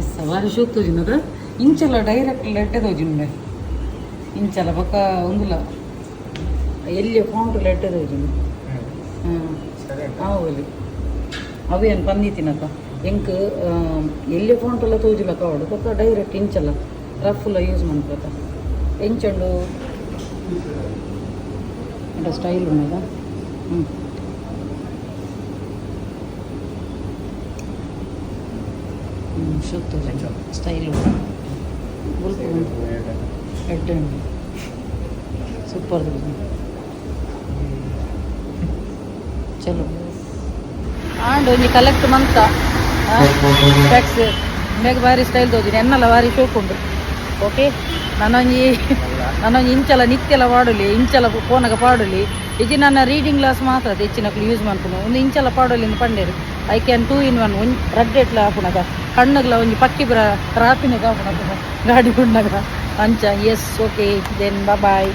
ಸವಾರಿ ಶೋಕ್ ತೋಜಿನದ ಇಂಚಲ ಡೈರೆಕ್ಟ್ ಲೆಟ್ಟೆ ತೋಜಿಂಡೆ ಇಂಚಲ ಪಕ್ಕ ಒಂದುಲ ಎಲ್ಲಿ ಫೌಂಟ್ ಲೆಟ್ಟೆ ತೋಜಿಂಡು ಅವಲಿ ಅವೇನು ಪಂದಿತ್ತಿನಕ್ಕ ಎಂಕ್ ಎಲ್ಲಿ ಫೌಂಟ್ ಎಲ್ಲ ತೋಜಿಲಕ್ಕ ಅವಡು ಪಕ್ಕ ಡೈರೆಕ್ಟ್ ಇಂಚಲ ರಫ್ಲ ಯೂಸ್ ಮಾಡ್ಕೊತ ಎಂಚಂಡು అంటే స్టైల్ ఉన్నదా షూట్ స్టైల్ హెడ్ అండి సూపర్ చలో ಆಂಡ್ ಒಂಜಿ ಕಲೆಕ್ಟ್ ಮಂತ ಸ್ಪೆಕ್ಸ್ ಮೇಗ ಬಾರಿ ಸ್ಟೈಲ್ ತೋಜಿನಿ ಎನ್ನಲ ಬಾರಿ ಶೋಕ್ ಉಂಡು ಓಕೆ ನಾನೊಂದು ಇಂಚಲ ನಿತ್ಯಲ ಪಾಡಲಿ ಇಂಚಲ ಫೋನಾಗ ಪಾಡಲಿ ಇದು ನನ್ನ ರೀಡಿಂಗ್ ಗ್ಲಾಸ್ ಮಾತ್ರ ಹೆಚ್ಚಿನಕ್ಲು ಯೂಸ್ ಮಾಡ್ಕೊಂಡು ಒಂದು ಇಂಚಲ ಪಾಡಲಿ ಪಂಡೇರು ಐ ಕ್ಯಾನ್ 2 in 1 ಒಂದು ರಡ್ಡೆಟ್ಲ ಹಾಪುನಗ ಕಣ್ಣಗ್ಲ ಒಂಜಿ ಪಕ್ಕಿ ರಾಪಿನಾಗ ಹಾಪುನಗ ಗಾಡಿ ಉಂಡಾಗ ಅಂಚ ಎಸ್ ಓಕೆ ದೆನ್ ಬಾಯ್